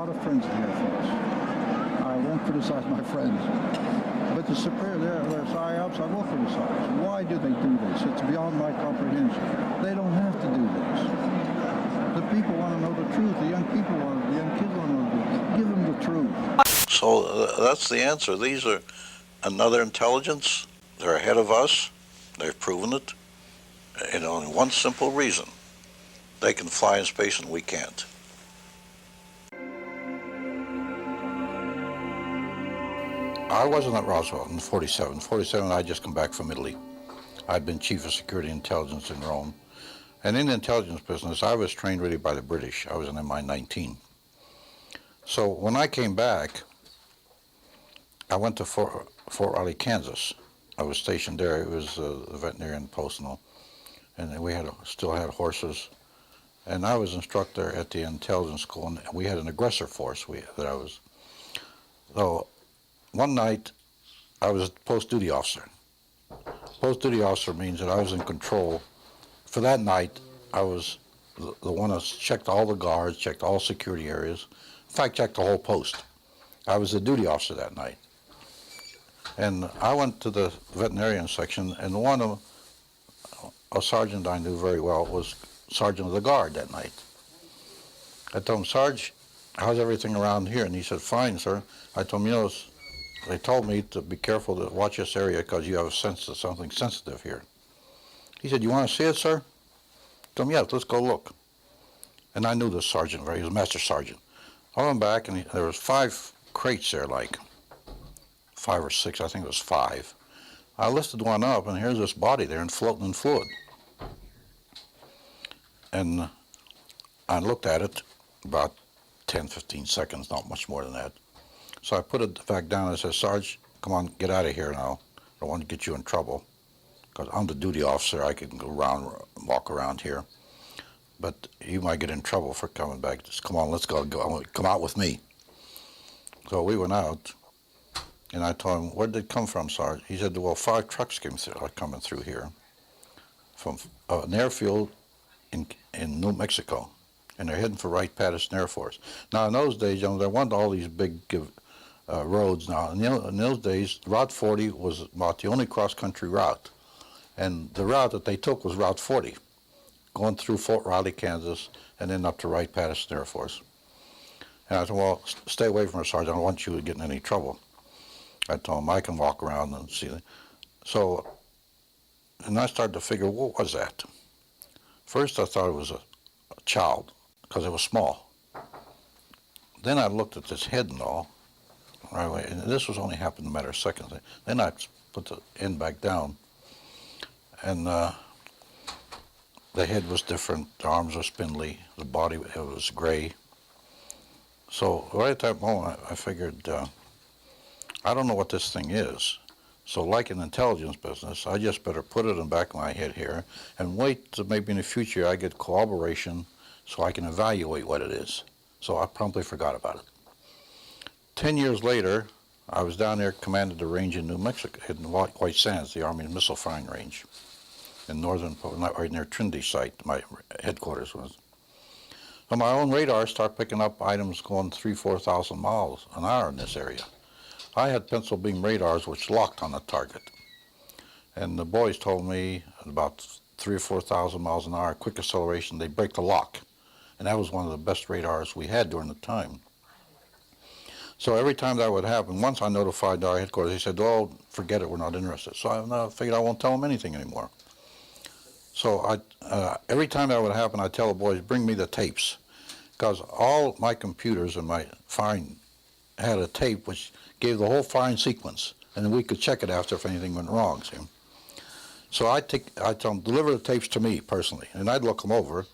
lot of friends in the Air Force. I won't criticize my friends. But the superior, their PSYOPs, I will criticize. Why do they do this? It's beyond my comprehension. They don't have to do this. The people want to know the truth. The young people want, the young kids want to know the truth. Give them the truth. So that's the answer. These are another intelligence. They're ahead of us. They've proven it. And only one simple reason. They can fly in space and we can't. I wasn't at Roswell in 47. 47, I'd just come back from Italy. I'd been chief of security intelligence in Rome. And in the intelligence business, I was trained really by the British. I was an MI-19. So when I came back, I went to Fort Riley, Kansas. I was stationed there. It was a veterinarian post and all. And we still had horses. And I was instructor at the intelligence school, and we had an aggressor force that I was. So one night, I was a post-duty officer. Post-duty officer means that I was in control. For that night, I was the one that checked all the guards, checked all security areas. In fact, checked the whole post. I was the duty officer that night. And I went to the veterinarian section, and a sergeant I knew very well was sergeant of the guard that night. I told him, Sarge, how's everything around here? And he said, fine, sir. I told him, they told me to be careful to watch this area because you have a sense of something sensitive here. He said, you want to see it, sir? I told him, yeah, let's go look. And I knew this sergeant he was a master sergeant. I went back, and there was 5 crates there, like 5 or 6, I think it was 5. I lifted one up, and here's this body there and floating in fluid. And I looked at it about 10, 15 seconds, not much more than that. So I put it back down and I said, Sarge, come on, get out of here now. I don't want to get you in trouble. Because I'm the duty officer, I can go around, walk around here. But you might get in trouble for coming back. Just come on, let's go, come out with me. So we went out, and I told him, where did it come from, Sarge? He said, well, 5 trucks are coming through here from an airfield in New Mexico, and they're heading for Wright-Patterson Air Force. Now, in those days, there weren't all these big roads now. In those days, Route 40 was about the only cross-country route, and the route that they took was Route 40, going through Fort Riley, Kansas, and then up to Wright-Patterson Air Force. And I said, well, stay away from her, Sergeant. I don't want you to get in any trouble. I told him I can walk around and see it. So, and I started to figure, what was that? First, I thought it was a child, because it was small. Then I looked at this head and all, right away, and this was only happened in a matter of seconds. Then I put the end back down, and the head was different, the arms were spindly, the body it was gray. So right at that moment, I figured, I don't know what this thing is. So like in the intelligence business, I just better put it in the back of my head here and wait till maybe in the future I get corroboration so I can evaluate what it is. So I promptly forgot about it. 10 years later, I was down there, commanded the range in New Mexico, in White Sands, the Army missile firing range, in northern, right near Trinity site, my headquarters was. On my own radar, start picking up items going 3,000 to 4,000 miles an hour in this area. I had pencil beam radars which locked on the target. And the boys told me at about 3,000 or 4,000 miles an hour, quick acceleration, they break the lock. And that was one of the best radars we had during the time. So every time that would happen, once I notified our headquarters, they said, oh, forget it, we're not interested. So I figured I won't tell them anything anymore. So every time that would happen, I'd tell the boys, bring me the tapes. Because all my computers and my firing had a tape which gave the whole firing sequence, and then we could check it after if anything went wrong, see? So I'd tell them, deliver the tapes to me personally, and I'd look them over,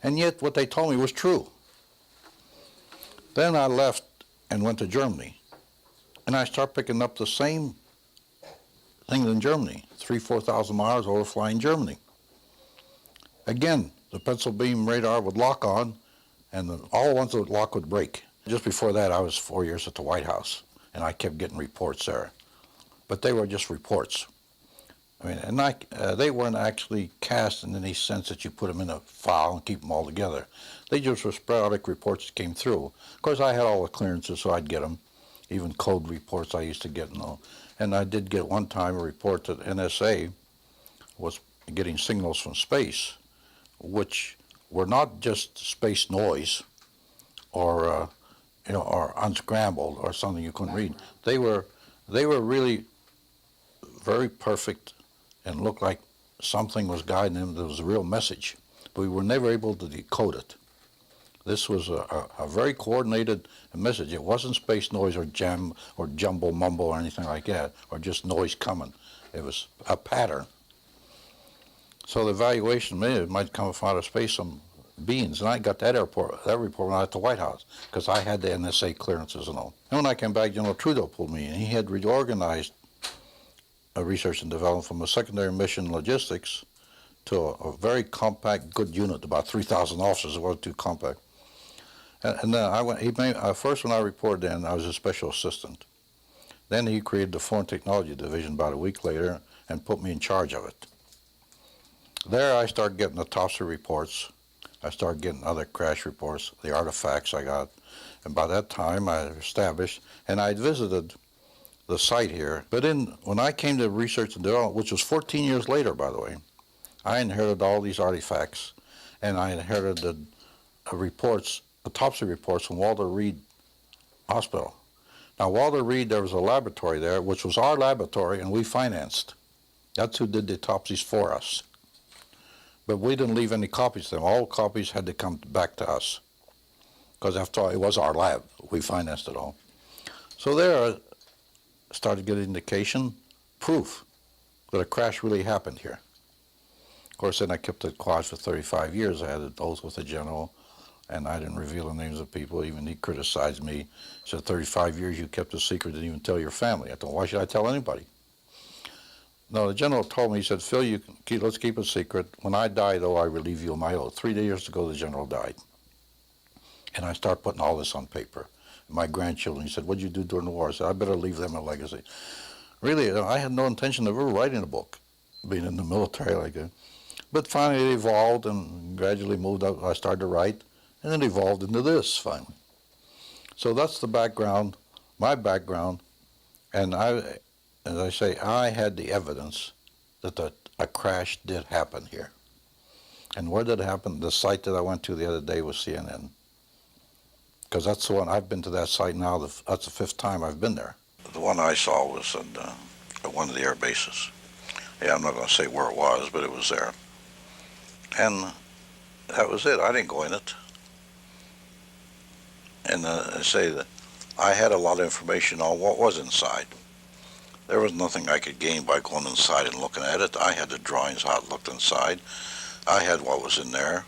and yet what they told me was true. Then I left and went to Germany, and I started picking up the same things in Germany, 3,000 to 4,000 miles over flying Germany. Again, the pencil beam radar would lock on, and all the ones that would lock would break. Just before that, I was 4 years at the White House, and I kept getting reports there. But they were just reports. I mean, and they weren't actually cast in any sense that you put them in a file and keep them all together. They just were sporadic reports that came through. Of course, I had all the clearances, so I'd get them. Even code reports I used to get and all. And I did get one time a report that NSA was getting signals from space, which were not just space noise or or unscrambled or something you couldn't read. They were really very perfect and looked like something was guiding them. There was a real message, but we were never able to decode it. This was a very coordinated message. It wasn't space noise or jam or jumble mumble or anything like that, or just noise coming. It was a pattern. So the evaluation might come from outer space, some beings, and I got that report when I was at the White House, because I had the NSA clearances and all. And when I came back, General Trudeau pulled me in. He had reorganized research and development from a secondary mission logistics to a very compact, good unit, about 3,000 officers. It wasn't too compact. And then I went. He made first when I reported in, I was a special assistant. Then he created the Foreign Technology Division about a week later and put me in charge of it. There I started getting the topsy reports. I started getting other crash reports, the artifacts I got. And by that time I established, and I'd visited the site here. But when I came to research and development, which was 14 years later, by the way, I inherited all these artifacts, and I inherited reports, autopsy reports from Walter Reed Hospital. Now, Walter Reed, there was a laboratory there, which was our laboratory, and we financed. That's who did the autopsies for us. But we didn't leave any copies to them. All copies had to come back to us, because after all, it was our lab. We financed it all. So there I started getting indication, proof that a crash really happened here. Of course, then I kept it quiet for 35 years. I had an oath with the general, and I didn't reveal the names of people. Even he criticized me. He said, 35 years you kept a secret, didn't even tell your family. I thought, why should I tell anybody? No, the general told me, he said, Phil, let's keep it secret. When I die, though, I relieve you of my oath. 3 years ago, the general died. And I start putting all this on paper. My grandchildren, he said, what'd you do during the war? I said, I better leave them a legacy. Really, I had no intention of ever writing a book, being in the military like that. But finally it evolved and gradually moved up. I started to write, and it evolved into this finally. So that's the background, my background, and as I say, I had the evidence that a crash did happen here. And where did it happen? The site that I went to the other day was CNN. Because that's the one, I've been to that site now, that's the 5th time I've been there. The one I saw was at one of the air bases. Yeah, I'm not going to say where it was, but it was there. And that was it. I didn't go in it. And I say that I had a lot of information on what was inside. There was nothing I could gain by going inside and looking at it. I had the drawings how it looked inside. I had what was in there.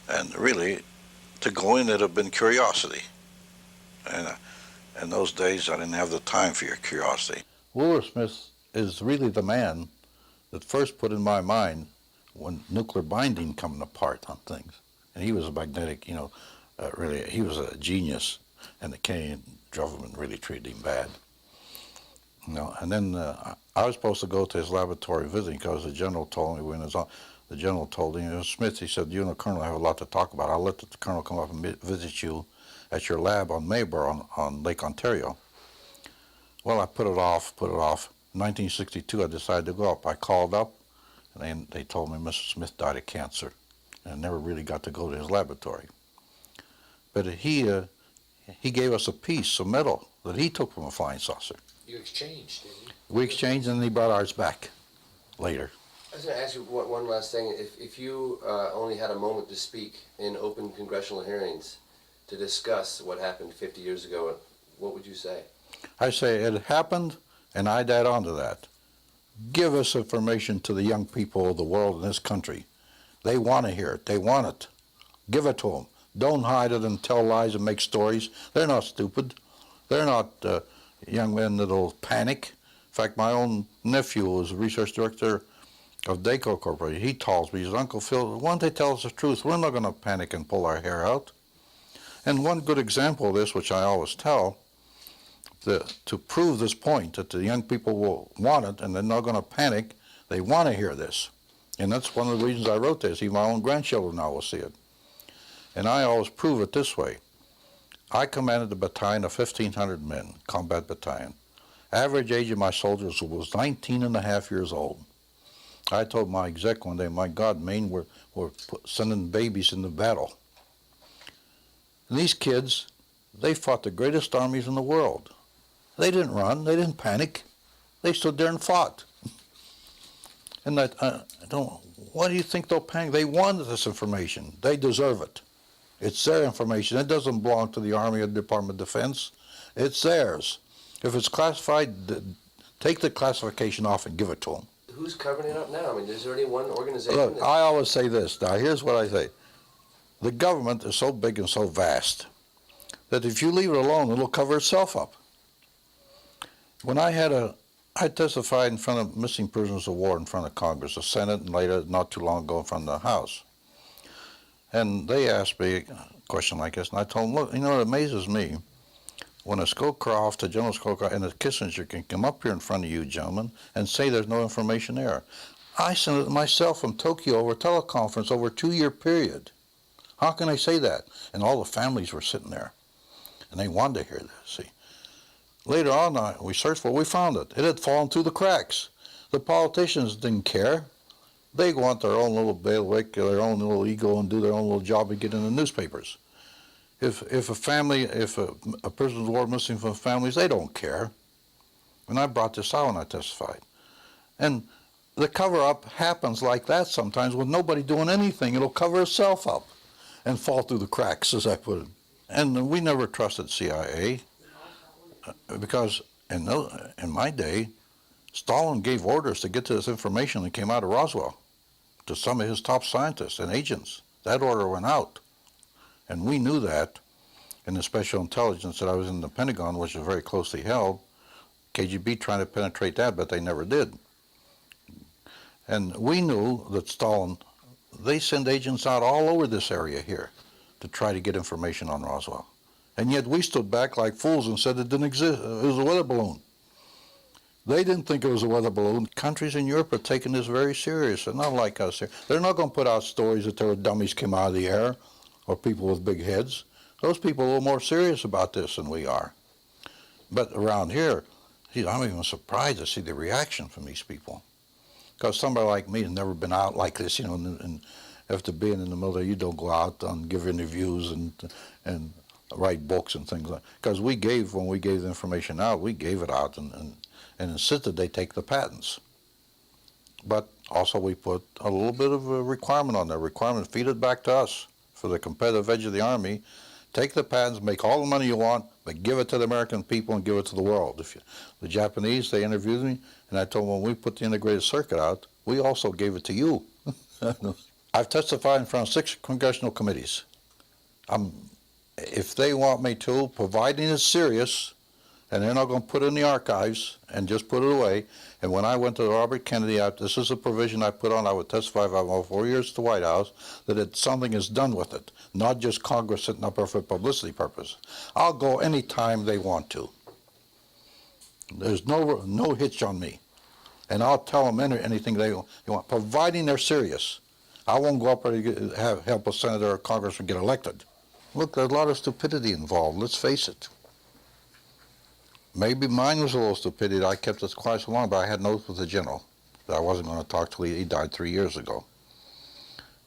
And really, to go in, it'd have been curiosity. And in those days, I didn't have the time for your curiosity. Wooler Smith is really the man that first put in my mind when nuclear binding coming apart on things. And he was a magnetic, really, he was a genius, and the Canadian government really treated him bad. And then I was supposed to go to his laboratory visiting because the general told me the general told him, Smith, he said, you and the colonel have a lot to talk about. I'll let the colonel come up and visit you at your lab on Mayber on Lake Ontario. Well, I put it off. In 1962, I decided to go up. I called up, and they told me Mr. Smith died of cancer, and I never really got to go to his laboratory. But he gave us a piece of metal that he took from a flying saucer. You exchanged, didn't you? We exchanged, and he brought ours back later. I was going to ask you one last thing. If you only had a moment to speak in open congressional hearings to discuss what happened 50 years ago, what would you say? I say it happened, and I'd add on to that. Give us information to the young people of the world in this country. They want to hear it. They want it. Give it to them. Don't hide it and tell lies and make stories. They're not stupid. They're not young men that'll panic. In fact, my own nephew was a research director of DACO Corporation. He tells me, he says, Uncle Phil, once they tell us the truth, we're not going to panic and pull our hair out. And one good example of this, which I always tell, to prove this point, that the young people will want it and they're not going to panic, They want to hear this. And that's one of the reasons I wrote this. Even my own grandchildren now will see it. And I always prove it this way. I commanded a battalion of 1,500 men, combat battalion. Average age of my soldiers was 19 and a half years old. I told my exec one day, my God, Maine, we're sending babies into battle. And these kids, they fought the greatest armies in the world. They didn't run. They didn't panic. They stood there and fought. And why do you think they'll panic? They wanted this information. They deserve it. It's their information. It doesn't belong to the Army or the Department of Defense. It's theirs. If it's classified, take the classification off and give it to them. Who's covering it up now? I mean, is there any one organization? Look, I always say this. Now, here's what I say. The government is so big and so vast that if you leave it alone, it'll cover itself up. When I testified in front of missing prisoners of war in front of Congress, the Senate, and later, not too long ago, in front of the House. And they asked me a question like this, and I told them, look, you know, it amazes me when a Scowcroft, a General Scowcroft, and a Kissinger can come up here in front of you, gentlemen, and say there's no information there. I sent it myself from Tokyo over teleconference over a 2-year period. How can I say that? And all the families were sitting there, and they wanted to hear this, see. Later on, we searched for it, we found it. It had fallen through the cracks. The politicians didn't care. They want their own little bailiwick, their own little ego, and do their own little job and get in the newspapers. If a prisoner of war missing from families, they don't care. And I brought this out when I testified. And the cover-up happens like that sometimes with nobody doing anything. It'll cover itself up and fall through the cracks, as I put it. And we never trusted CIA because in my day, Stalin gave orders to get to this information that came out of Roswell to some of his top scientists and agents. That order went out. And we knew that in the special intelligence that I was in the Pentagon, which was very closely held. KGB trying to penetrate that, but they never did. And we knew that Stalin, they send agents out all over this area here to try to get information on Roswell. And yet we stood back like fools and said it didn't exist. It was a weather balloon. They didn't think it was a weather balloon. Countries in Europe are taking this very serious. They're not like us here. They're not going to put out stories that there were dummies came out of the air or people with big heads. Those people are a little more serious about this than we are. But around here, I'm even surprised to see the reaction from these people. Because somebody like me has never been out like this, you know, and after being in the military, you don't go out and give interviews and write books and things like that. Because when we gave the information out, we gave it out and insisted they take the patents. But also we put a little bit of a requirement on there. Requirement, feed it back to us for the competitive edge of the Army. Take the patents, make all the money you want, but give it to the American people and give it to the world. The Japanese, they interviewed me, and I told them when we put the integrated circuit out, we also gave it to you. I've testified in front of 6 congressional committees. If they want me to, providing it's serious, and they're not going to put it in the archives and just put it away. And when I went to Robert Kennedy, this is a provision I put on, I would testify if I went 4 years to the White House, that something is done with it, not just Congress sitting up there for publicity purpose. I'll go any time they want to. There's no hitch on me. And I'll tell them anything they want, providing they're serious. I won't go up there to help a senator or congressman get elected. Look, there's a lot of stupidity involved, let's face it. Maybe mine was a little stupidity. I kept it quiet so long, but I had an oath with the general that I wasn't going to talk till he died 3 years ago.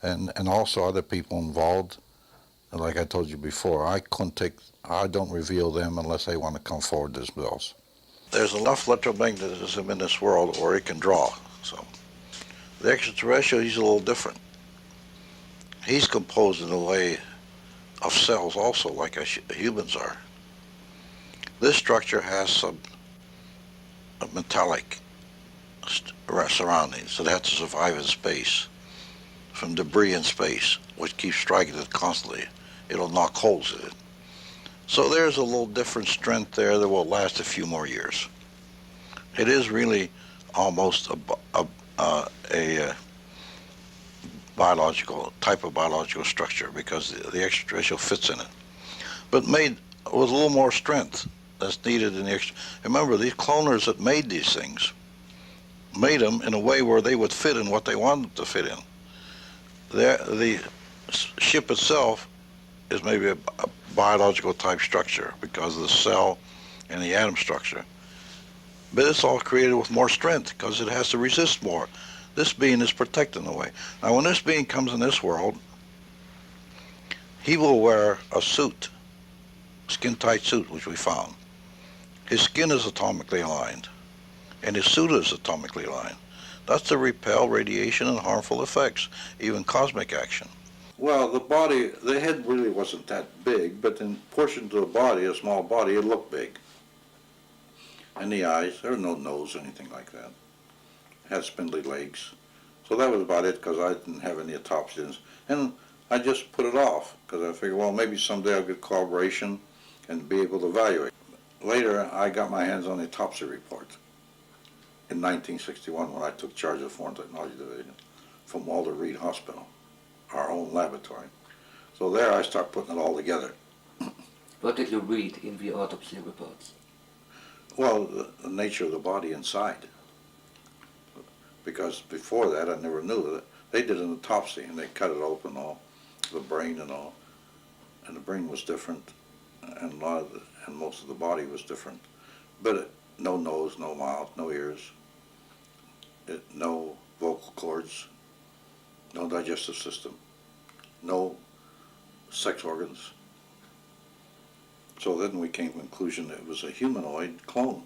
And also other people involved. And like I told you before, I don't reveal them unless they want to come forward themselves. There's enough electromagnetism in this world, or it can draw. So the extraterrestrial, he's a little different. He's composed in a way of cells also, like humans are. This structure has some metallic surroundings that have to survive in space, from debris in space, which keeps striking it constantly. It'll knock holes in it. So there's a little different strength there that will last a few more years. It is really almost a biological type of biological structure because the extraterrestrial fits in it, but made with a little more strength that's needed in the extra. Remember, these cloners that made these things made them in a way where they would fit in what they wanted to fit in. The ship itself is maybe a biological type structure because of the cell and the atom structure. But it's all created with more strength because it has to resist more. This being is protected in a way. Now when this being comes in this world, he will wear a suit, skin-tight suit, which we found. His skin is atomically aligned, and his suit is atomically aligned. That's to repel radiation and harmful effects, even cosmic action. Well, the body, the head really wasn't that big, but in portions of the body, a small body, it looked big. And the eyes, there was no nose or anything like that. It had spindly legs. So that was about it because I didn't have any autopsies. And I just put it off because I figured, well, maybe someday I'll get corroboration and be able to evaluate. Later, I got my hands on the autopsy report in 1961 when I took charge of the Foreign Technology Division from Walter Reed Hospital, our own laboratory. So there I start putting it all together. What did you read in the autopsy reports? Well, the nature of the body inside. Because before that I never knew that. They did an autopsy and they cut it open, all the brain and all. And the brain was different and most of the body was different. But no nose, no mouth, no ears, no vocal cords, no digestive system, no sex organs. So then we came to the conclusion that it was a humanoid clone.